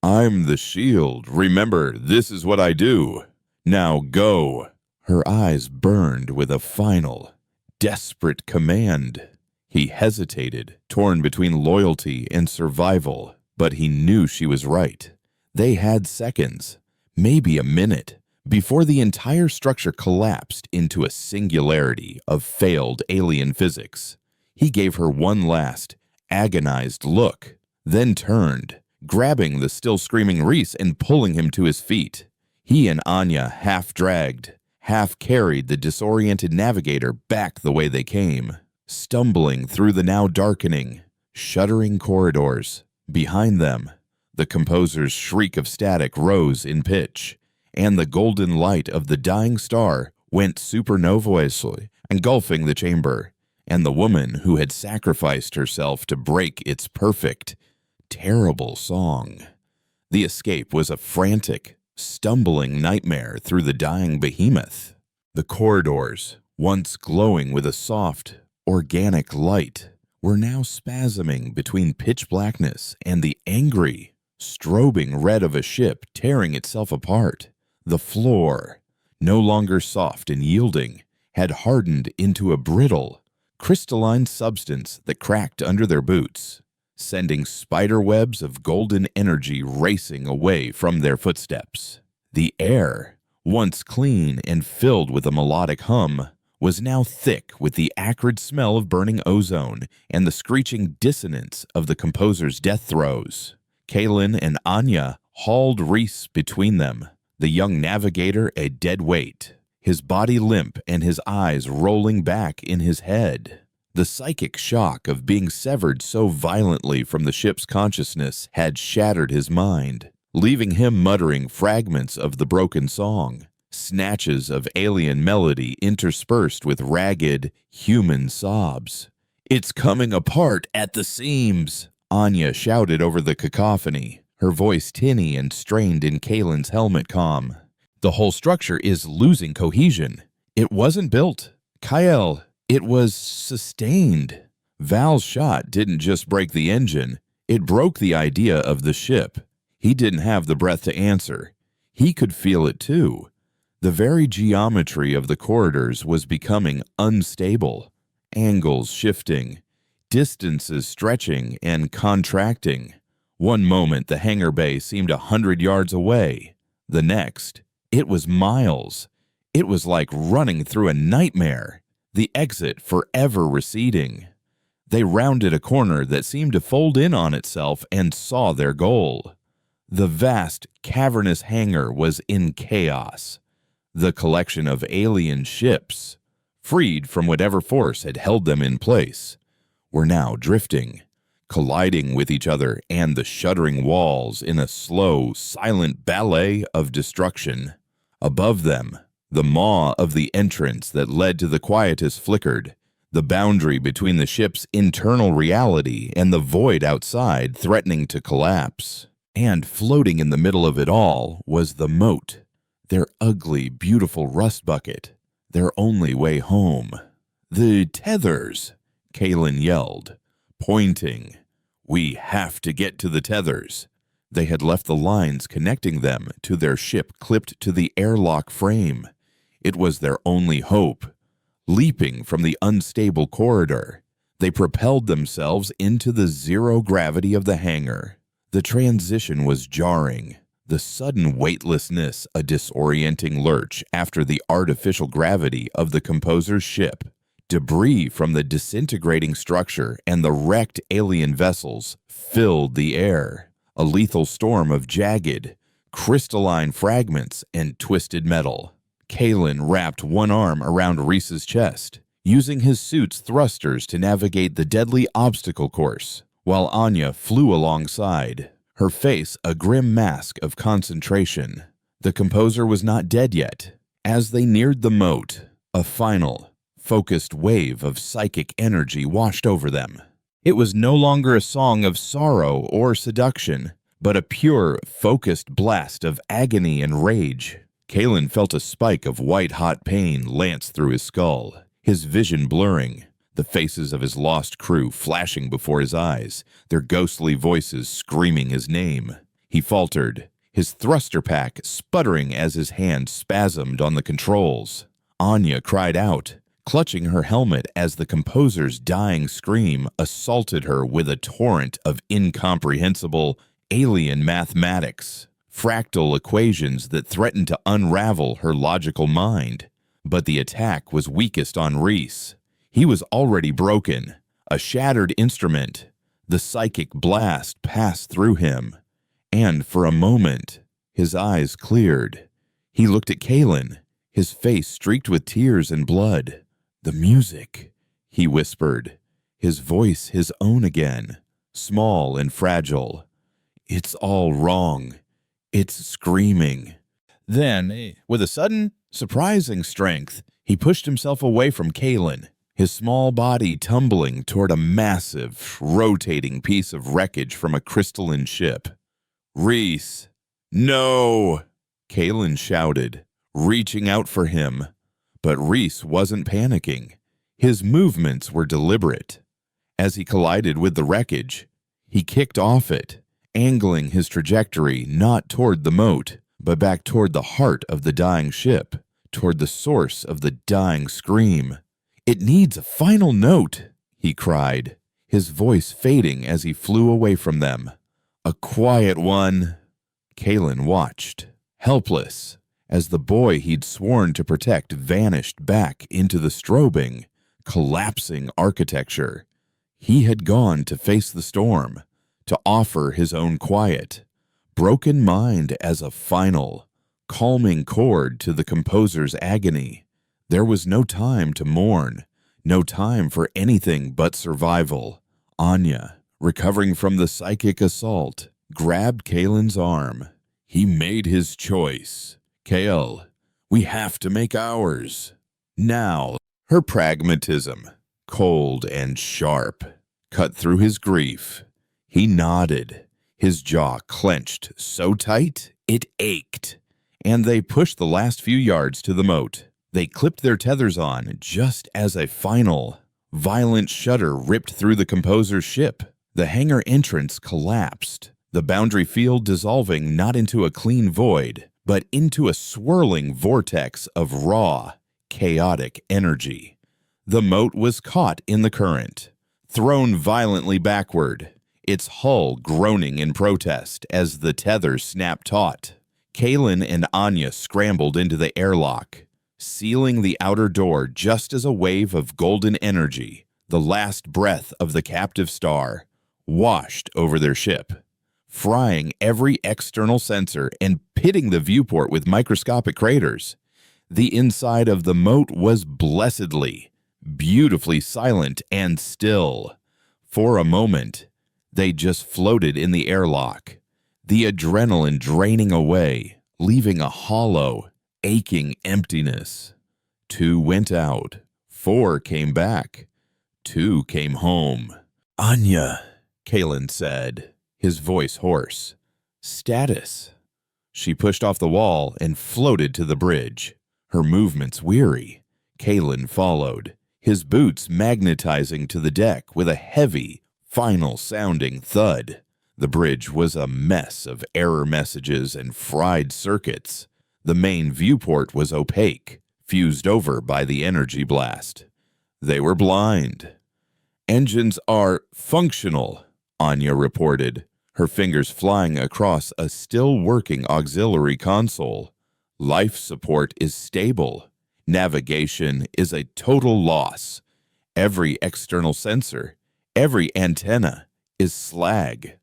"I'm the shield. Remember, this is what I do. Now go." Her eyes burned with a final, desperate command. He hesitated, torn between loyalty and survival, but he knew she was right. They had seconds, maybe a minute, before the entire structure collapsed into a singularity of failed alien physics. He gave her one last, agonized look, then turned, grabbing the still screaming Reese and pulling him to his feet. He and Anya half-dragged, half-carried the disoriented navigator back the way they came, stumbling through the now darkening, shuddering corridors. Behind them, the composer's shriek of static rose in pitch, and the golden light of the dying star went supernovously, engulfing the chamber, and the woman who had sacrificed herself to break its perfect, terrible song. The escape was a frantic, stumbling nightmare through the dying behemoth. The corridors, once glowing with a soft, organic light, were now spasming between pitch blackness and the angry, strobing red of a ship tearing itself apart. The floor, no longer soft and yielding, had hardened into a brittle, crystalline substance that cracked under their boots, sending spider webs of golden energy racing away from their footsteps. The air, once clean and filled with a melodic hum, was now thick with the acrid smell of burning ozone and the screeching dissonance of the composer's death throes. Kaylin and Anya hauled Reese between them, the young navigator a dead weight, his body limp and his eyes rolling back in his head. The psychic shock of being severed so violently from the ship's consciousness had shattered his mind, leaving him muttering fragments of the broken song, snatches of alien melody interspersed with ragged, human sobs. "It's coming apart at the seams," Anya shouted over the cacophony, her voice tinny and strained in Kaylin's helmet comm. "The whole structure is losing cohesion. It wasn't built, Kyle, it was sustained. Val's shot didn't just break the engine, it broke the idea of the ship." He didn't have the breath to answer. He could feel it too. The very geometry of the corridors was becoming unstable, angles shifting, distances stretching and contracting. One moment the hangar bay seemed 100 yards away. The next, it was miles. It was like running through a nightmare, the exit forever receding. They rounded a corner that seemed to fold in on itself and saw their goal. The vast, cavernous hangar was in chaos. The collection of alien ships, freed from whatever force had held them in place, were now drifting, colliding with each other and the shuddering walls in a slow, silent ballet of destruction. Above them, the maw of the entrance that led to the quietus flickered, the boundary between the ship's internal reality and the void outside threatening to collapse. And floating in the middle of it all was the moat, their ugly, beautiful rust bucket, their only way home. "The tethers," Kalen yelled, pointing. "We have to get to the tethers." They had left the lines connecting them to their ship clipped to the airlock frame. It was their only hope. Leaping from the unstable corridor, they propelled themselves into the zero gravity of the hangar. The transition was jarring, the sudden weightlessness a disorienting lurch after the artificial gravity of the composer's ship. Debris from the disintegrating structure and the wrecked alien vessels filled the air, a lethal storm of jagged, crystalline fragments and twisted metal. Kalen wrapped one arm around Reese's chest, using his suit's thrusters to navigate the deadly obstacle course, while Anya flew alongside, her face a grim mask of concentration. The composer was not dead yet. As they neared the moat, a final, focused wave of psychic energy washed over them. It was no longer a song of sorrow or seduction, but a pure, focused blast of agony and rage. Kalen felt a spike of white-hot pain lance through his skull, his vision blurring, the faces of his lost crew flashing before his eyes, their ghostly voices screaming his name. He faltered, his thruster pack sputtering as his hand spasmed on the controls. Anya cried out, clutching her helmet as the composer's dying scream assaulted her with a torrent of incomprehensible, alien mathematics. Fractal equations that threatened to unravel her logical mind. But the attack was weakest on Reese. He was already broken, a shattered instrument. The psychic blast passed through him, and for a moment, his eyes cleared. He looked at Kalen, his face streaked with tears and blood. "The music," he whispered, his voice his own again, small and fragile. "It's all wrong. It's screaming." Then, with a sudden, surprising strength, he pushed himself away from Kalen, his small body tumbling toward a massive, rotating piece of wreckage from a crystalline ship. "Reese, no!" Kalen shouted, reaching out for him. But Reese wasn't panicking. His movements were deliberate. As he collided with the wreckage, he kicked off it, angling his trajectory not toward the moat, but back toward the heart of the dying ship, toward the source of the dying scream. "It needs a final note," he cried, his voice fading as he flew away from them. "A quiet one." Kalen watched, helpless, as the boy he'd sworn to protect vanished back into the strobing, collapsing architecture. He had gone to face the storm, to offer his own quiet, broken mind as a final, calming chord to the composer's agony. There was no time to mourn, no time for anything but survival. Anya, recovering from the psychic assault, grabbed Kalen's arm. He made his choice. "Kale, we have to make ours. Now." Her pragmatism, cold and sharp, cut through his grief. He nodded, his jaw clenched so tight it ached, and they pushed the last few yards to the moat. They clipped their tethers on just as a final, violent shudder ripped through the composer's ship. The hangar entrance collapsed, the boundary field dissolving not into a clean void, but into a swirling vortex of raw, chaotic energy. The moat was caught in the current, thrown violently backward, its hull groaning in protest as the tether snapped taut. Kalen and Anya scrambled into the airlock, sealing the outer door just as a wave of golden energy, the last breath of the captive star, washed over their ship, frying every external sensor and pitting the viewport with microscopic craters. The inside of the moat was blessedly, beautifully silent and still. For a moment, they just floated in the airlock, the adrenaline draining away, leaving a hollow, aching emptiness. 2 went out. 4 came back. 2 came home. "Anya," Kalen said, his voice hoarse. "Status." She pushed off the wall and floated to the bridge, her movements weary. Kalen followed, his boots magnetizing to the deck with a heavy, final-sounding thud. The bridge was a mess of error messages and fried circuits. The main viewport was opaque, fused over by the energy blast. They were blind. "Engines are functional," Anya reported, her fingers flying across a still-working auxiliary console. "Life support is stable. Navigation is a total loss. Every external sensor, every antenna is slag.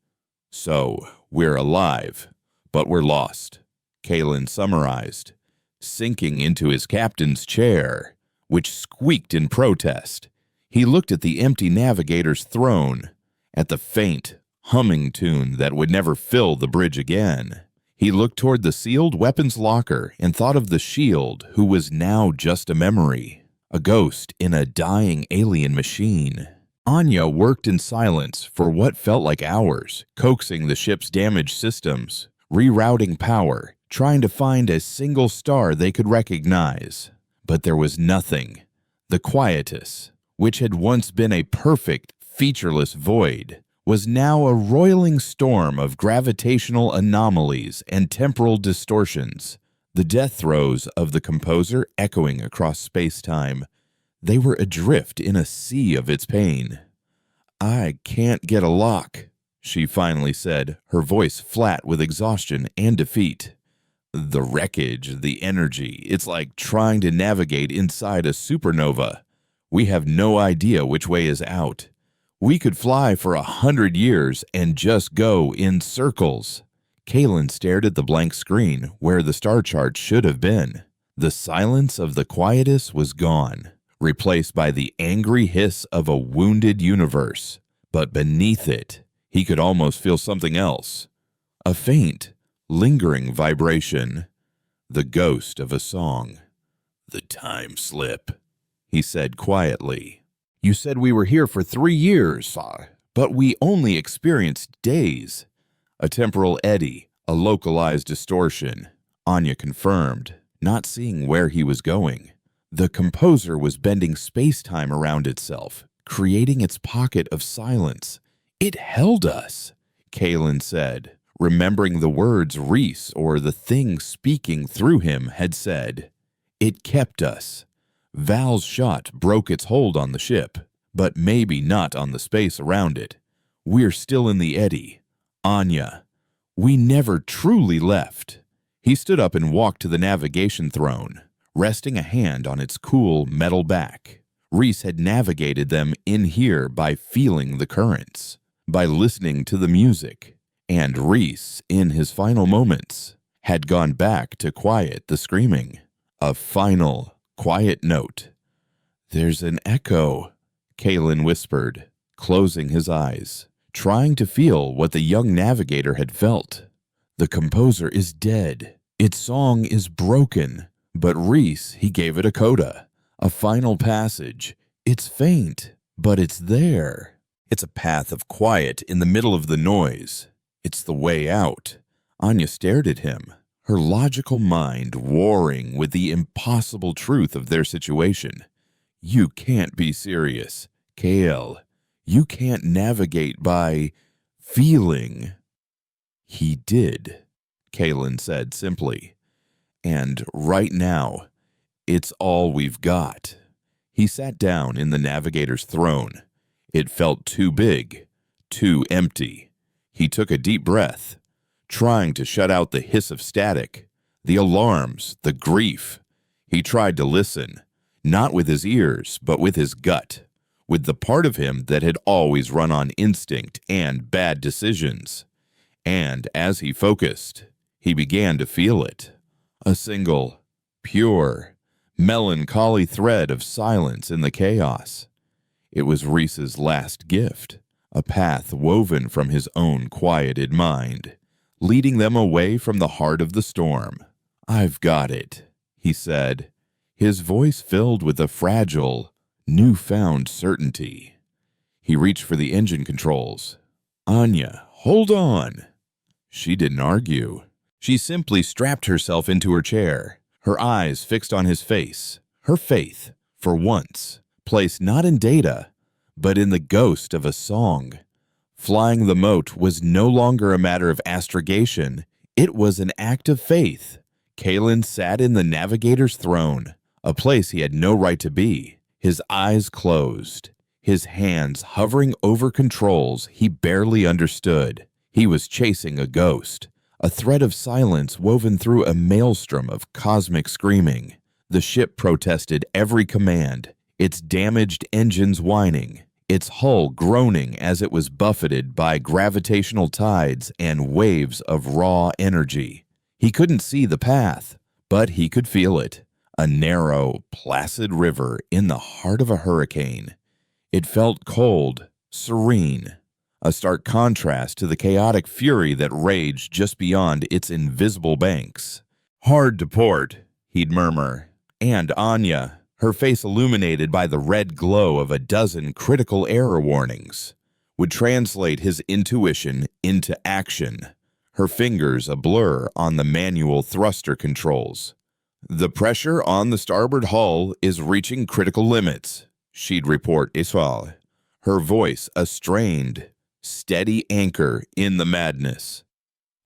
So, we're alive, but we're lost," Kalen summarized, sinking into his captain's chair, which squeaked in protest. He looked at the empty navigator's throne, at the faint, humming tune that would never fill the bridge again. He looked toward the sealed weapons locker and thought of the shield, who was now just a memory, a ghost in a dying alien machine. Anya worked in silence for what felt like hours, coaxing the ship's damaged systems, rerouting power, trying to find a single star they could recognize. But there was nothing. The quietus, which had once been a perfect, featureless void, was now a roiling storm of gravitational anomalies and temporal distortions, the death throes of the composer echoing across space-time. They were adrift in a sea of its pain. "I can't get a lock," she finally said, her voice flat with exhaustion and defeat. "The wreckage, the energy, it's like trying to navigate inside a supernova. We have no idea which way is out. We could fly for 100 years and just go in circles." Kalen stared at the blank screen where the star chart should have been. The silence of the quietus was gone, replaced by the angry hiss of a wounded universe. But beneath it, he could almost feel something else. A faint, lingering vibration. The ghost of a song. "The time slip," he said quietly. "You said we were here for 3 years, but we only experienced days." A temporal eddy, a localized distortion, Anya confirmed, not seeing where he was going. The composer was bending space-time around itself, creating its pocket of silence. "It held us," Kalen said, remembering the words Reese or the thing speaking through him had said. "It kept us." Val's shot broke its hold on the ship, but maybe not on the space around it. "We're still in the eddy. Anya, we never truly left." He stood up and walked to the navigation throne, resting a hand on its cool metal back. Reese had navigated them in here by feeling the currents, by listening to the music, and Reese, in his final moments, had gone back to quiet the screaming. A final, quiet note. "There's an echo," Kalen whispered, closing his eyes, trying to feel what the young navigator had felt. "The composer is dead. Its song is broken, but Reese, he gave it a coda, a final passage. It's faint, but it's there. It's a path of quiet in the middle of the noise. It's the way out." Anya stared at him, her logical mind warring with the impossible truth of their situation. "You can't be serious, KL. You can't navigate by feeling." "He did," Kalen said simply. "And right now, it's all we've got." He sat down in the navigator's throne. It felt too big, too empty. He took a deep breath, trying to shut out the hiss of static, the alarms, the grief. He tried to listen, not with his ears, but with his gut, with the part of him that had always run on instinct and bad decisions. And as he focused, he began to feel it. A single, pure, melancholy thread of silence in the chaos. It was Reese's last gift, a path woven from his own quieted mind, leading them away from the heart of the storm. "I've got it," he said, his voice filled with a fragile, newfound certainty. He reached for the engine controls. Anya, hold on. She didn't argue. She simply strapped herself into her chair, her eyes fixed on his face, her faith, for once, placed not in data, but in the ghost of a song. Flying the moat was no longer a matter of astrogation. It was an act of faith. Kalen sat in the navigator's throne, a place he had no right to be, his eyes closed, his hands hovering over controls he barely understood. He was chasing a ghost, a thread of silence woven through a maelstrom of cosmic screaming. The ship protested every command, its damaged engines whining, its hull groaning as it was buffeted by gravitational tides and waves of raw energy. He couldn't see the path, but he could feel it. A narrow, placid river in the heart of a hurricane. It felt cold, serene, a stark contrast to the chaotic fury that raged just beyond its invisible banks. Hard to port, he'd murmur, and Anya, her face illuminated by the red glow of a dozen critical error warnings, would translate his intuition into action, her fingers a blur on the manual thruster controls. The pressure on the starboard hull is reaching critical limits, she'd report HFY, her voice a strained, steady anchor in the madness.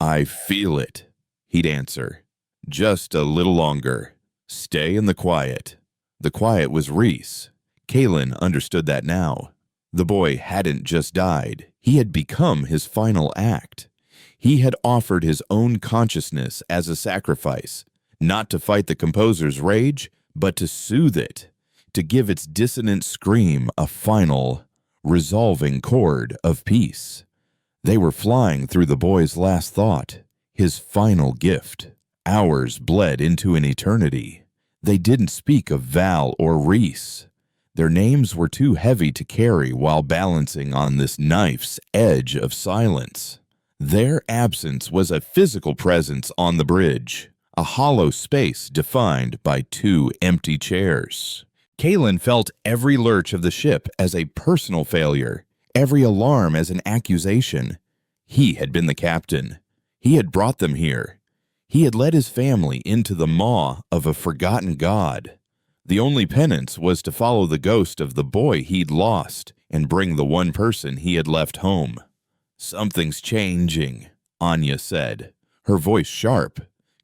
I feel it, he'd answer. Just a little longer. Stay in the quiet. The quiet was Reese. Kalen understood that now. The boy hadn't just died. He had become his final act. He had offered his own consciousness as a sacrifice, not to fight the composer's rage, but to soothe it, to give its dissonant scream a final, resolving chord of peace. They were flying through the boy's last thought, his final gift. Hours bled into an eternity. They didn't speak of Val or Reese. Their names were too heavy to carry while balancing on this knife's edge of silence. Their absence was a physical presence on the bridge, a hollow space defined by two empty chairs. Kalen felt every lurch of the ship as a personal failure, every alarm as an accusation. He had been the captain. He had brought them here. He had led his family into the maw of a forgotten god. The only penance was to follow the ghost of the boy he'd lost and bring the one person he had left home. Something's changing, Anya said, her voice sharp,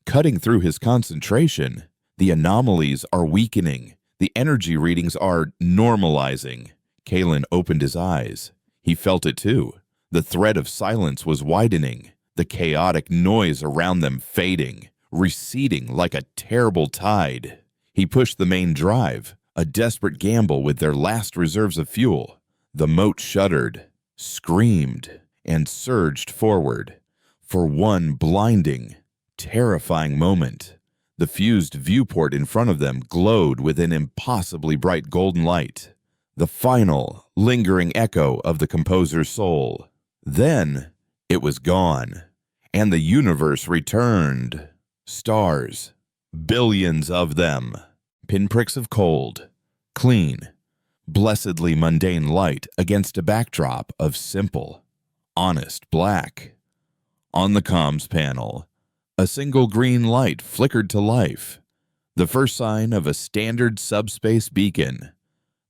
cutting through his concentration. The anomalies are weakening. The energy readings are normalizing. Kalen opened his eyes. He felt it too. The thread of silence was widening, the chaotic noise around them fading, receding like a terrible tide. He pushed the main drive, a desperate gamble with their last reserves of fuel. The moat shuddered, screamed, and surged forward. For one blinding, terrifying moment, the fused viewport in front of them glowed with an impossibly bright golden light, the final, lingering echo of the composer's soul. Then it was gone, and the universe returned. Stars, billions of them, pinpricks of cold, clean, blessedly mundane light against a backdrop of simple, honest black. On the comms panel, a single green light flickered to life, the first sign of a standard subspace beacon.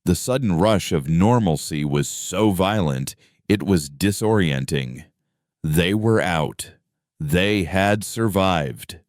The sudden rush of normalcy was so violent, it was disorienting. They were out. They had survived.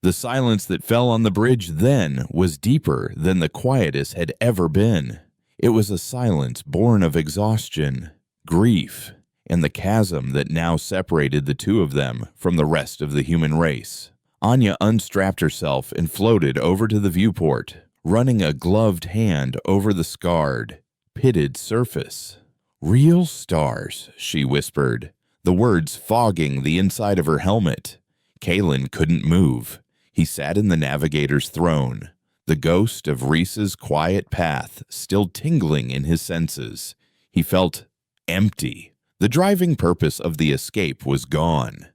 The silence that fell on the bridge then was deeper than the quietest had ever been. It was a silence born of exhaustion, grief, and the chasm that now separated the two of them from the rest of the human race. Anya unstrapped herself and floated over to the viewport, running a gloved hand over the scarred, pitted surface. "Real stars," she whispered, the words fogging the inside of her helmet. Kalen couldn't move. He sat in the navigator's throne, the ghost of Reese's quiet path still tingling in his senses. He felt empty. The driving purpose of the escape was gone,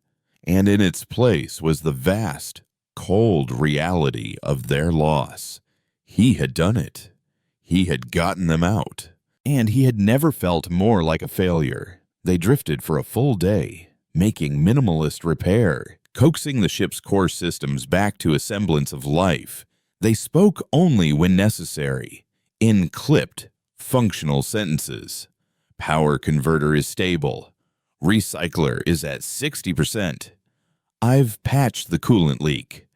and in its place was the vast, cold reality of their loss. He had done it. He had gotten them out. And he had never felt more like a failure. They drifted for a full day, making minimalist repair, coaxing the ship's core systems back to a semblance of life. They spoke only when necessary, in clipped, functional sentences. Power converter is stable. Recycler is at 60%. I've patched the coolant leak.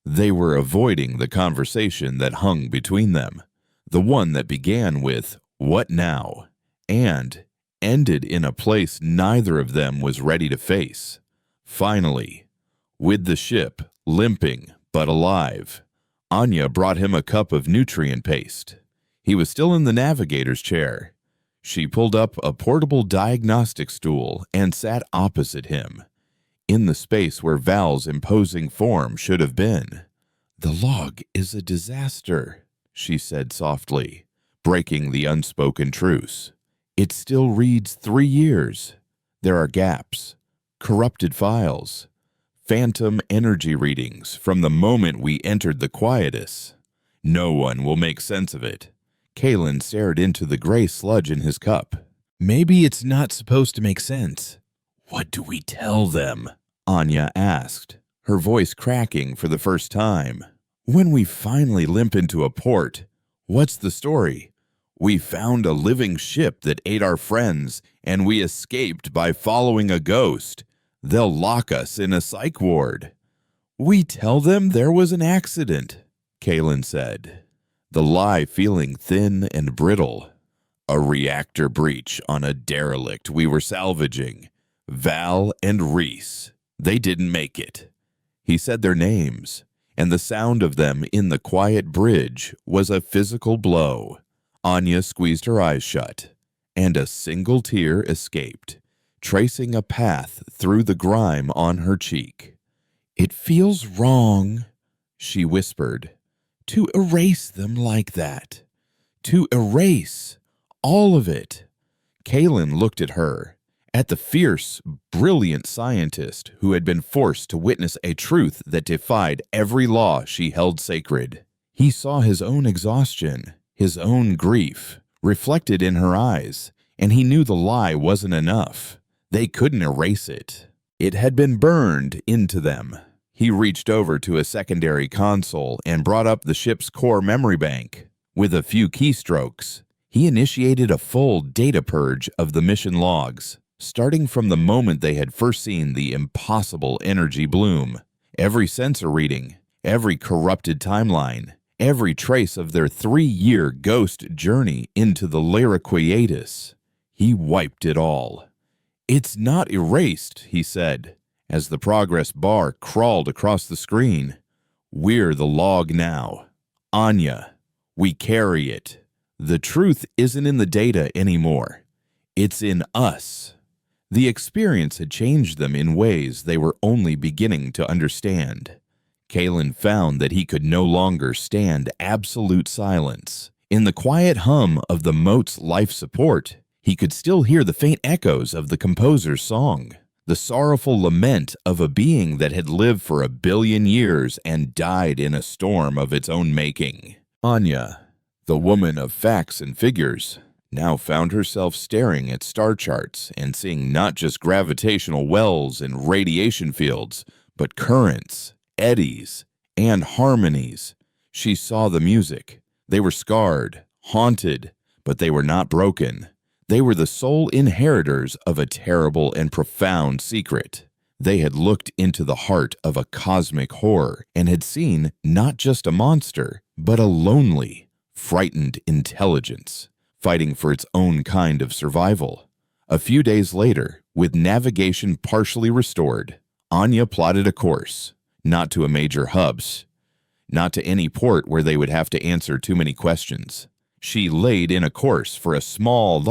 They were avoiding the conversation that hung between them, the one that began with, "What now?" and ended in a place neither of them was ready to face. Finally, with the ship limping but alive, Anya brought him a cup of nutrient paste. He was still in the navigator's chair. She pulled up a portable diagnostic stool and sat opposite him, in the space where Val's imposing form should have been. "The log is a disaster," she said softly, breaking the unspoken truce. "It still reads 3 years. There are gaps, corrupted files, phantom energy readings from the moment we entered the quietus. No one will make sense of it." Kalen stared into the gray sludge in his cup. "Maybe it's not supposed to make sense." "What do we tell them?" Anya asked, her voice cracking for the first time. "When we finally limp into a port, what's the story? We found a living ship that ate our friends, and we escaped by following a ghost. They'll lock us in a psych ward." "We tell them there was an accident," Kalen said, the lie feeling thin and brittle. "A reactor breach on a derelict we were salvaging. Val and Reese. They didn't make it." He said their names, and the sound of them in the quiet bridge was a physical blow. Anya squeezed her eyes shut, and a single tear escaped, tracing a path through the grime on her cheek. "It feels wrong," she whispered, "to erase them like that. To erase all of it." Kalen looked at her, at the fierce, brilliant scientist who had been forced to witness a truth that defied every law she held sacred. He saw his own exhaustion, his own grief, reflected in her eyes, and he knew the lie wasn't enough. They couldn't erase it. It had been burned into them. He reached over to a secondary console and brought up the ship's core memory bank. With a few keystrokes, he initiated a full data purge of the mission logs, starting from the moment they had first seen the impossible energy bloom. Every sensor reading, every corrupted timeline, every trace of their 3-year ghost journey into the Lyriquiatus. He wiped it all. "It's not erased," he said, as the progress bar crawled across the screen. "We're the log now. Anya, we carry it. The truth isn't in the data anymore. It's in us." The experience had changed them in ways they were only beginning to understand. Kalen found that he could no longer stand absolute silence. In the quiet hum of the moat's life support, he could still hear the faint echoes of the composer's song, the sorrowful lament of a being that had lived for 1 billion years and died in a storm of its own making. Anya, the woman of facts and figures, now found herself staring at star charts and seeing not just gravitational wells and radiation fields, but currents, eddies, and harmonies. She saw the music. They were scarred, haunted, but they were not broken. They were the sole inheritors of a terrible and profound secret. They had looked into the heart of a cosmic horror and had seen not just a monster, but a lonely, frightened intelligence fighting for its own kind of survival. A few days later, with navigation partially restored, Anya plotted a course, not to a major hubs, not to any port where they would have to answer too many questions. She laid in a course for a small,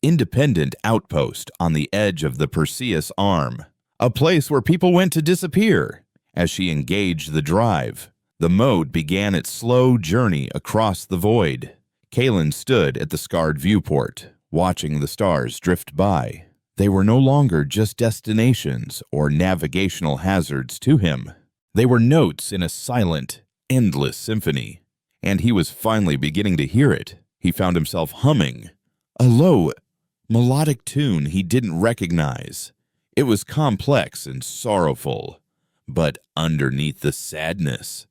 independent outpost on the edge of the Perseus Arm, a place where people went to disappear. As she engaged the drive, the mode began its slow journey across the void. Kalen stood at the scarred viewport, watching the stars drift by. They were no longer just destinations or navigational hazards to him. They were notes in a silent, endless symphony, and he was finally beginning to hear it. He found himself humming a low, melodic tune he didn't recognize. It was complex and sorrowful, but underneath the sadness,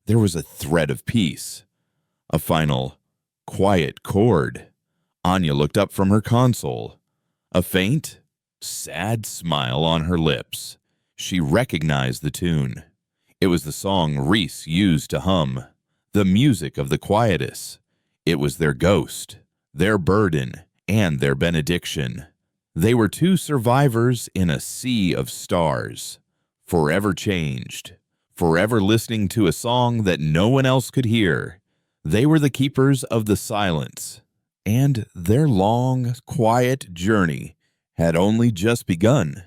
there was a thread of peace, a final, quiet chord. Anya looked up from her console, a faint, sad smile on her lips. She recognized the tune. It was the song Reese used to hum, the music of the Quietus. It was their ghost, their burden, and their benediction. They were two survivors in a sea of stars, forever changed, forever listening to a song that no one else could hear. They were the keepers of the silence, and their long, quiet journey had only just begun.